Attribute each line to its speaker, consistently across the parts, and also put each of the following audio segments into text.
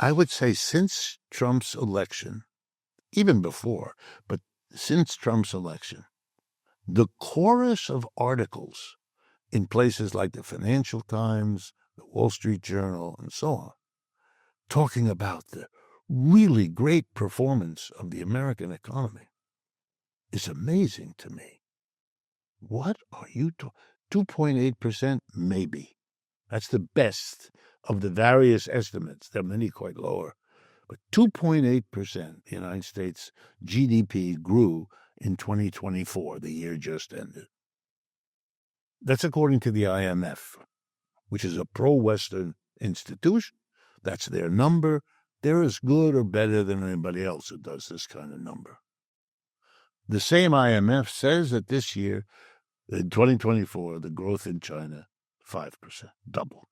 Speaker 1: I would say since Trump's election, even before, but since Trump's election, the chorus of articles in places like the Financial Times, the Wall Street Journal, and so on, talking about the really great performance of the American economy is amazing to me. What are you talking? 2.8%, maybe. That's the best of the various estimates. There are many quite lower. But 2.8%, the United States GDP grew in 2024, the year just ended. That's according to the IMF, which is a pro-Western institution. That's their number. They're as good or better than anybody else who does this kind of number. The same IMF says that this year, in 2024, the growth in China, 5%, double.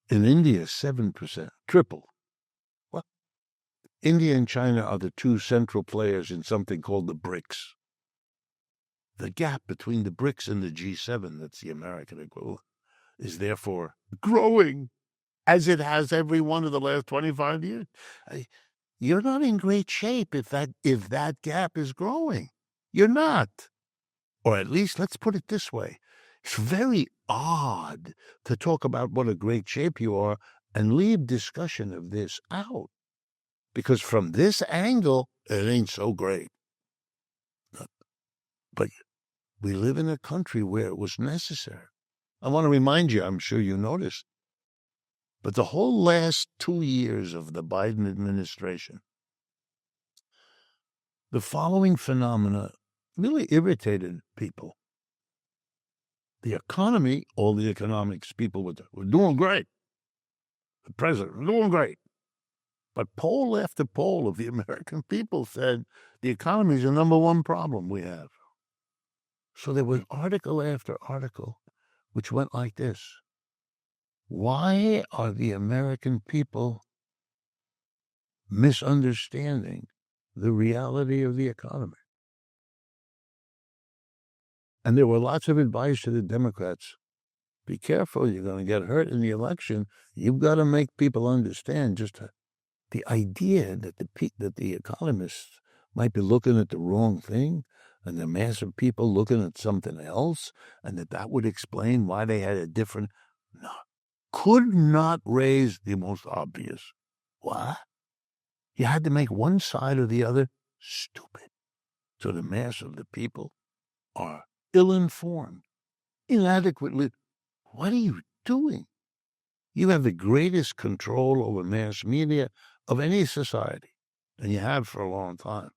Speaker 1: In India, 7%, triple. Well, India and China are the two central players in something called the BRICS. The gap between the BRICS and the G7, that's the American equivalent, is therefore growing, as it has every one of the last 25 years. You're not in great shape if that gap is growing. You're not. Or at least, let's put it this way. It's very odd to talk about what a great shape you are and leave discussion of this out. Because from this angle, it ain't so great. But we live in a country where it was necessary. I want to remind you, I'm sure you noticed, but the whole last 2 years of the Biden administration, the following phenomena really irritated people. The economy, all the economics people were doing great. The president was doing great. But poll after poll of the American people said the economy is the number one problem we have. So there was article after article which went like this. Why are the American people misunderstanding the reality of the economy? And there were lots of advice to the Democrats. Be careful, you're going to get hurt in the election. You've got to make people understand just the idea that the economists might be looking at the wrong thing and the mass of people looking at something else, and that would explain why they had a different... No. Could not raise the most obvious. What? You had to make one side or the other stupid. So the mass of the people are ill-informed, inadequately. What are you doing? You have the greatest control over mass media of any society, and you have for a long time.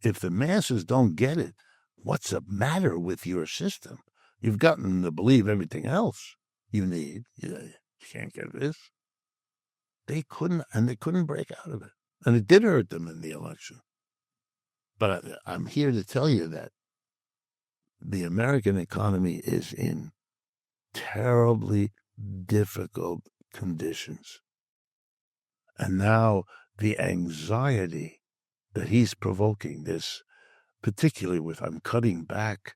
Speaker 1: If the masses don't get it, what's the matter with your system? You've gotten them to believe everything else you need. You can't get this. They couldn't break out of it. And it did hurt them in the election. But I'm here to tell you that the American economy is in terribly difficult conditions. And now the anxiety that he's provoking, this, particularly with I'm cutting back.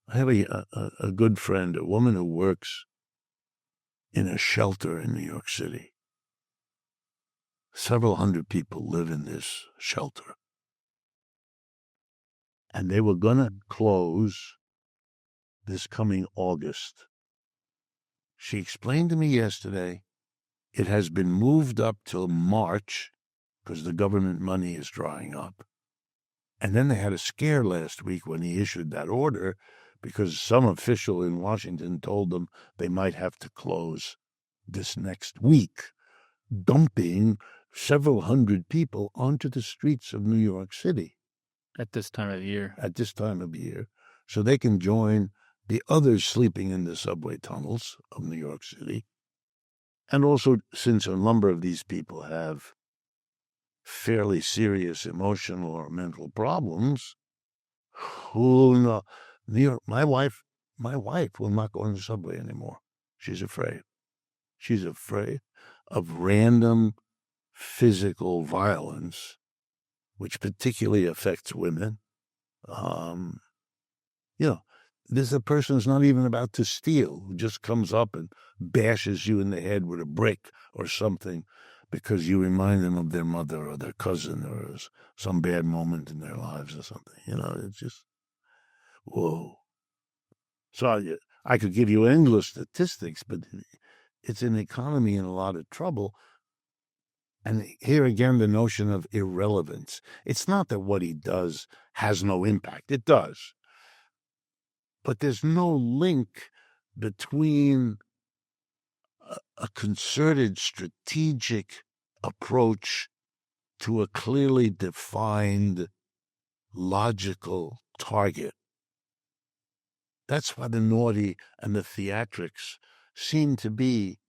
Speaker 1: I have a good friend, a woman who works in a shelter in New York City. Several hundred people live in this shelter. And they were going to close this coming August. She explained to me yesterday it has been moved up till March because the government money is drying up. And then they had a scare last week when he issued that order because some official in Washington told them they might have to close this next week, dumping several hundred people onto the streets of New York City.
Speaker 2: At this time of year.
Speaker 1: So they can join the others sleeping in the subway tunnels of New York City. And also, since a number of these people have fairly serious emotional or mental problems, who knows? New York, my wife will not go in the subway anymore. She's afraid. She's afraid of random physical violence, which particularly affects women. There's a person who's not even about to steal, who just comes up and bashes you in the head with a brick or something because you remind them of their mother or their cousin or some bad moment in their lives or something. It's just, whoa. So I could give you endless statistics, but it's an economy in a lot of trouble. And here again, the notion of irrelevance. It's not that what he does has no impact. It does. But there's no link between a concerted, strategic approach to a clearly defined, logical target. That's why the naughty and the theatrics seem to be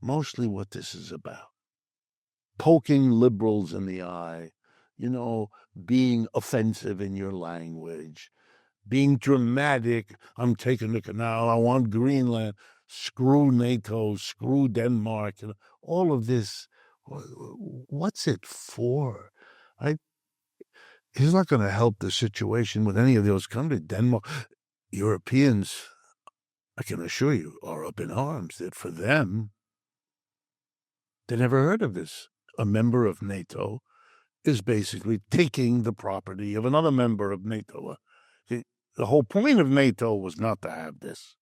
Speaker 1: mostly what this is about. Poking liberals in the eye, being offensive in your language, being dramatic. I'm taking the canal. I want Greenland. Screw NATO. Screw Denmark. All of this. What's it for? He's not going to help the situation with any of those countries. Denmark, Europeans, I can assure you, are up in arms. That for them, they never heard of this. A member of NATO is basically taking the property of another member of NATO. The whole point of NATO was not to have this.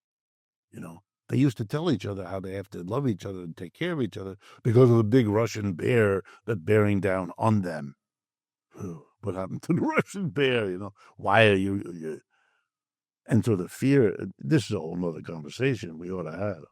Speaker 1: They used to tell each other how they have to love each other and take care of each other because of the big Russian bear that's bearing down on them. What happened to the Russian bear? Why are you? And so the fear, this is a whole other conversation we ought to have.